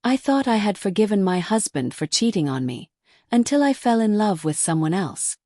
I thought I had forgiven my husband for cheating on me, until I fell in love with someone else.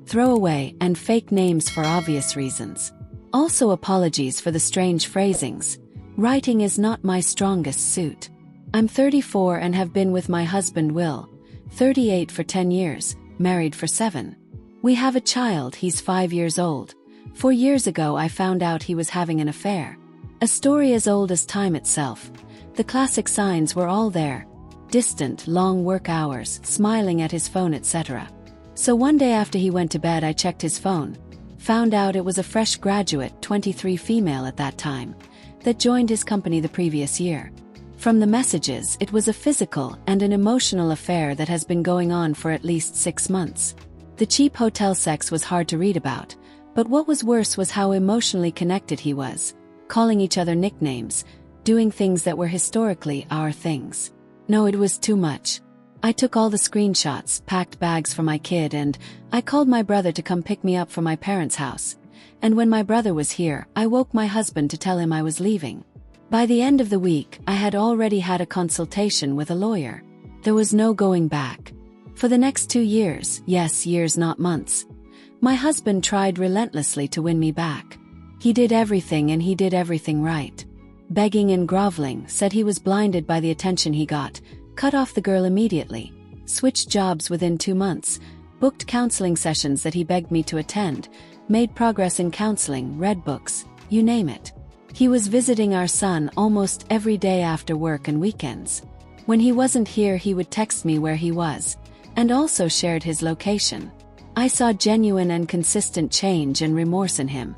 Throwaway and fake names for obvious reasons. Also apologies for the strange phrasings. Writing is not my strongest suit. I'm 34 and have been with my husband Will, 38 for 10 years, married for 7. We have a child, he's 5 years old. 4 years ago I found out he was having an affair. A story as old as time itself. The classic signs were all there. Distant, long work hours, smiling at his phone, etc. So one day after he went to bed I checked his phone. Found out it was a fresh graduate, 23 female at that time, that joined his company the previous year. From the messages, it was a physical and an emotional affair that has been going on for at least 6 months. The cheap hotel sex was hard to read about, but what was worse was how emotionally connected he was, calling each other nicknames, doing things that were historically our things. No, it was too much. I took all the screenshots, packed bags for my kid, and I called my brother to come pick me up from my parents' house. And when my brother was here, I woke my husband to tell him I was leaving. By the end of the week, I had already had a consultation with a lawyer. There was no going back. For the next 2 years, yes, years not months, my husband tried relentlessly to win me back. He did everything and he did everything right. Begging and groveling, said he was blinded by the attention he got, cut off the girl immediately, switched jobs within 2 months, booked counseling sessions that he begged me to attend, made progress in counseling, read books, you name it. He was visiting our son almost every day after work and weekends. When he wasn't here he would text me where he was, and also shared his location. I saw genuine and consistent change and remorse in him.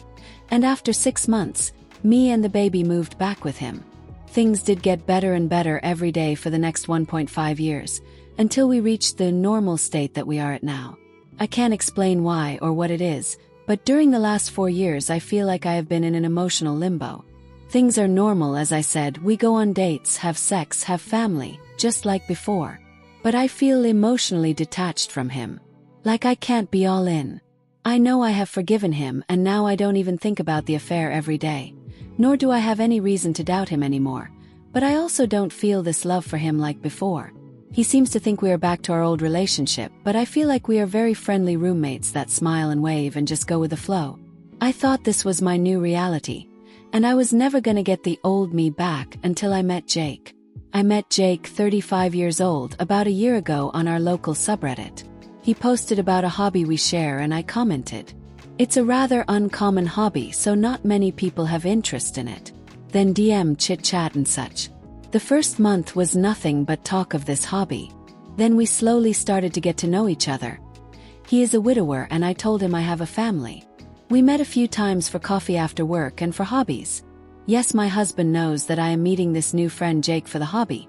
And after 6 months, me and the baby moved back with him. Things did get better and better every day for the next 1.5 years, until we reached the normal state that we are at now. I can't explain why or what it is, but during the last 4 years I feel like I have been in an emotional limbo. Things are normal, as I said, we go on dates, have sex, have family, just like before. But I feel emotionally detached from him. Like I can't be all in. I know I have forgiven him and now I don't even think about the affair every day. Nor do I have any reason to doubt him anymore, but I also don't feel this love for him like before. He seems to think we are back to our old relationship, but I feel like we are very friendly roommates that smile and wave and just go with the flow. I thought this was my new reality, and I was never gonna get the old me back until I met Jake. I met Jake, 35 years old, about a year ago on our local subreddit. He posted about a hobby we share and I commented. It's a rather uncommon hobby, so not many people have interest in it. Then DM chit-chat and such. The first month was nothing but talk of this hobby. Then we slowly started to get to know each other. He is a widower and I told him I have a family. We met a few times for coffee after work and for hobbies. Yes, my husband knows that I am meeting this new friend Jake for the hobby.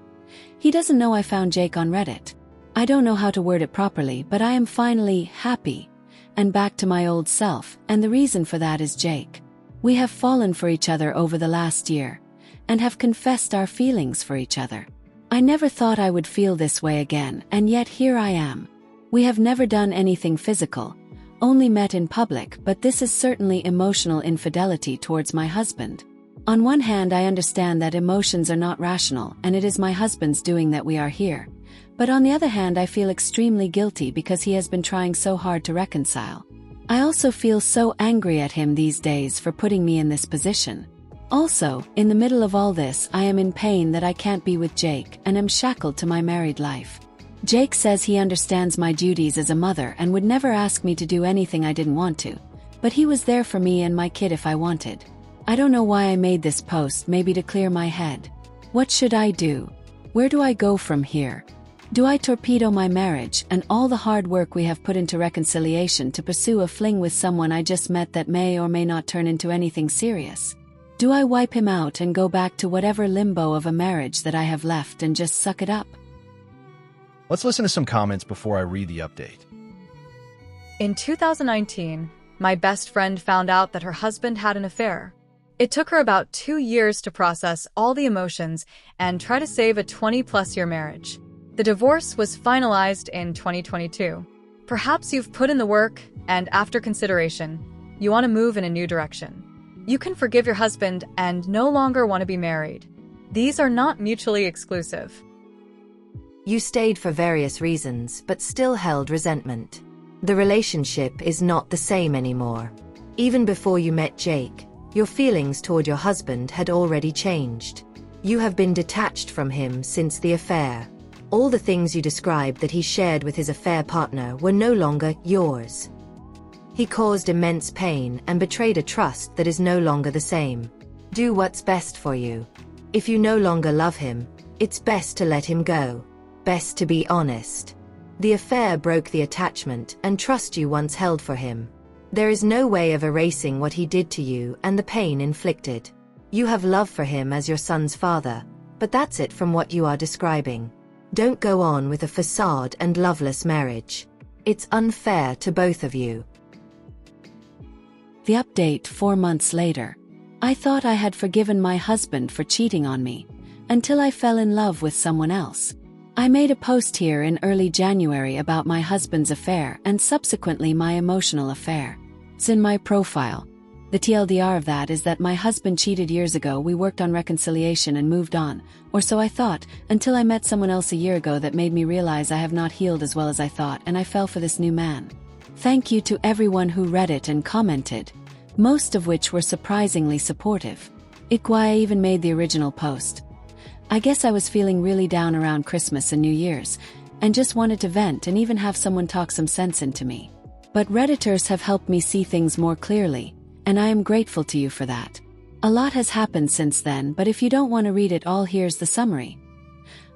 He doesn't know I found Jake on Reddit. I don't know how to word it properly, but I am finally happy and back to my old self, and the reason for that is Jake. We have fallen for each other over the last year, and have confessed our feelings for each other. I never thought I would feel this way again, and yet here I am. We have never done anything physical, only met in public, but this is certainly emotional infidelity towards my husband. On one hand, I understand that emotions are not rational, and it is my husband's doing that we are here. But on the other hand, I feel extremely guilty because he has been trying so hard to reconcile. I also feel so angry at him these days for putting me in this position. Also, in the middle of all this, I am in pain that I can't be with Jake and am shackled to my married life. Jake says he understands my duties as a mother and would never ask me to do anything I didn't want to, but he was there for me and my kid if I wanted. I don't know why I made this post, maybe to clear my head. What should I do? Where do I go from here? Do I torpedo my marriage and all the hard work we have put into reconciliation to pursue a fling with someone I just met that may or may not turn into anything serious? Do I wipe him out and go back to whatever limbo of a marriage that I have left and just suck it up? Let's listen to some comments before I read the update. In 2019, my best friend found out that her husband had an affair. It took her about 2 years to process all the emotions and try to save a 20-plus year marriage. The divorce was finalized in 2022. Perhaps you've put in the work, and after consideration, you want to move in a new direction. You can forgive your husband and no longer want to be married. These are not mutually exclusive. You stayed for various reasons, but still held resentment. The relationship is not the same anymore. Even before you met Jake, your feelings toward your husband had already changed. You have been detached from him since the affair. All the things you described that he shared with his affair partner were no longer yours. He caused immense pain and betrayed a trust that is no longer the same. Do what's best for you. If you no longer love him, it's best to let him go. Best to be honest. The affair broke the attachment and trust you once held for him. There is no way of erasing what he did to you and the pain inflicted. You have love for him as your son's father, but that's it from what you are describing. Don't go on with a facade and loveless marriage. It's unfair to both of you. The update 4 months later. I thought I had forgiven my husband for cheating on me, until I fell in love with someone else. I made a post here in early January about my husband's affair and subsequently my emotional affair. It's in my profile. The TLDR of that is that my husband cheated years ago. We worked on reconciliation and moved on, or so I thought, until I met someone else a year ago that made me realize I have not healed as well as I thought, and I fell for this new man. Thank you to everyone who read it and commented, most of which were surprisingly supportive. I even made the original post. I guess I was feeling really down around Christmas and New Year's, and just wanted to vent and even have someone talk some sense into me. But Redditors have helped me see things more clearly, and I am grateful to you for that. A lot has happened since then, but if you don't want to read it all, here's the summary.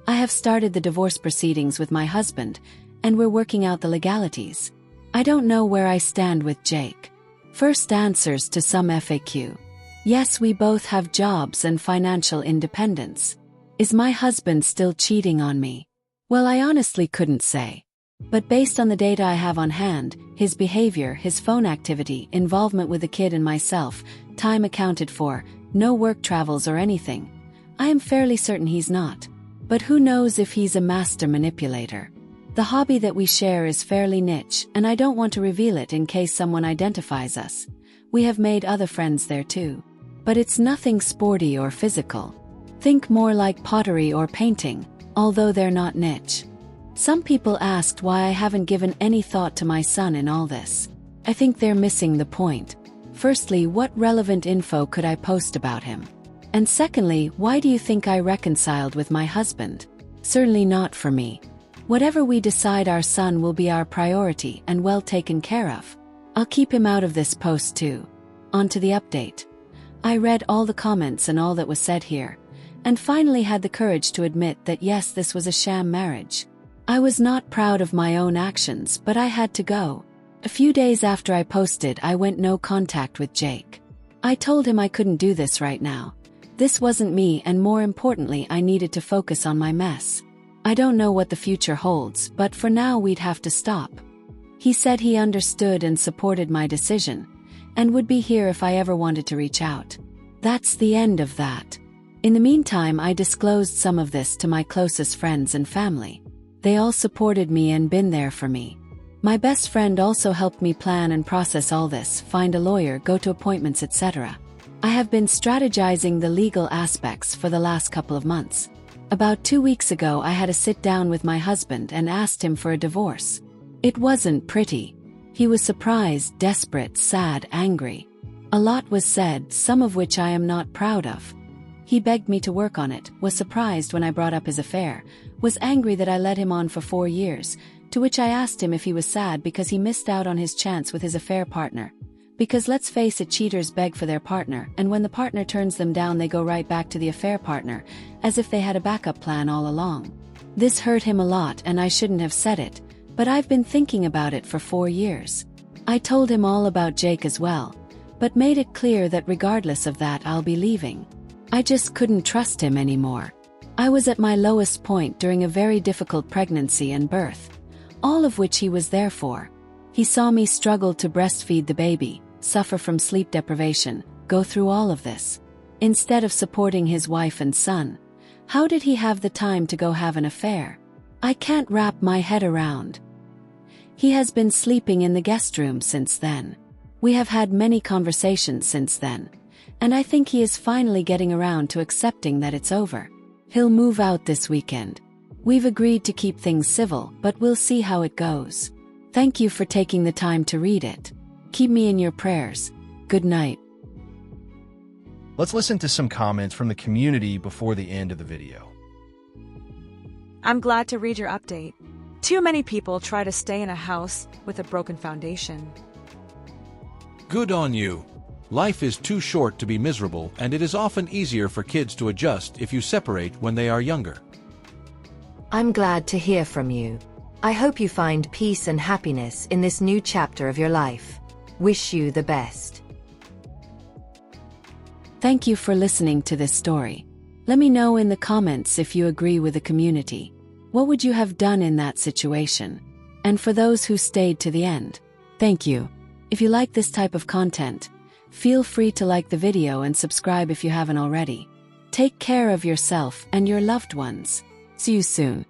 I have started the divorce proceedings with my husband, and we're working out the legalities. I don't know where I stand with Jake. First, answers to some FAQ. Yes, we both have jobs and financial independence. Is my husband still cheating on me? Well, I honestly couldn't say. But based on the data I have on hand, his behavior, his phone activity, involvement with the kid and myself, time accounted for, no work travels or anything, I am fairly certain he's not. But who knows if he's a master manipulator? The hobby that we share is fairly niche, and I don't want to reveal it in case someone identifies us. We have made other friends there too. But it's nothing sporty or physical. Think more like pottery or painting, although they're not niche. Some people asked why I haven't given any thought to my son in all this. I think they're missing the point. Firstly, what relevant info could I post about him? And secondly, why do you think I reconciled with my husband? Certainly not for me. Whatever we decide, our son will be our priority and well taken care of. I'll keep him out of this post too. On to the update. I read all the comments and all that was said here, and finally had the courage to admit that yes, this was a sham marriage. I was not proud of my own actions, but I had to go. A few days after I posted, I went no contact with Jake. I told him I couldn't do this right now. This wasn't me, and more importantly, I needed to focus on my mess. I don't know what the future holds, but for now we'd have to stop. He said he understood and supported my decision, and would be here if I ever wanted to reach out. That's the end of that. In the meantime, I disclosed some of this to my closest friends and family. They all supported me and been there for me. My best friend also helped me plan and process all this, find a lawyer, go to appointments, etc. I have been strategizing the legal aspects for the last couple of months. About 2 weeks ago, I had a sit down with my husband and asked him for a divorce. It wasn't pretty. He was surprised, desperate, sad, angry. A lot was said, some of which I am not proud of. He begged me to work on it, was surprised when I brought up his affair, was angry that I led him on for 4 years, to which I asked him if he was sad because he missed out on his chance with his affair partner. Because let's face it, cheaters beg for their partner, and when the partner turns them down, they go right back to the affair partner, as if they had a backup plan all along. This hurt him a lot, and I shouldn't have said it, but I've been thinking about it for 4 years. I told him all about Jake as well, but made it clear that regardless of that, I'll be leaving. I just couldn't trust him anymore. I was at my lowest point during a very difficult pregnancy and birth, all of which he was there for. He saw me struggle to breastfeed the baby, suffer from sleep deprivation, go through all of this. Instead of supporting his wife and son, how did he have the time to go have an affair? I can't wrap my head around. He has been sleeping in the guest room since then. We have had many conversations since then, and I think he is finally getting around to accepting that it's over. He'll move out this weekend. We've agreed to keep things civil, but we'll see how it goes. Thank you for taking the time to read it. Keep me in your prayers. Good night. Let's listen to some comments from the community before the end of the video. I'm glad to read your update. Too many people try to stay in a house with a broken foundation. Good on you. Life is too short to be miserable, and it is often easier for kids to adjust if you separate when they are younger. I'm glad to hear from you. I hope you find peace and happiness in this new chapter of your life. Wish you the best. Thank you for listening to this story. Let me know in the comments if you agree with the community. What would you have done in that situation? And for those who stayed to the end, thank you. If you like this type of content, feel free to like the video and subscribe if you haven't already. Take care of yourself and your loved ones. See you soon.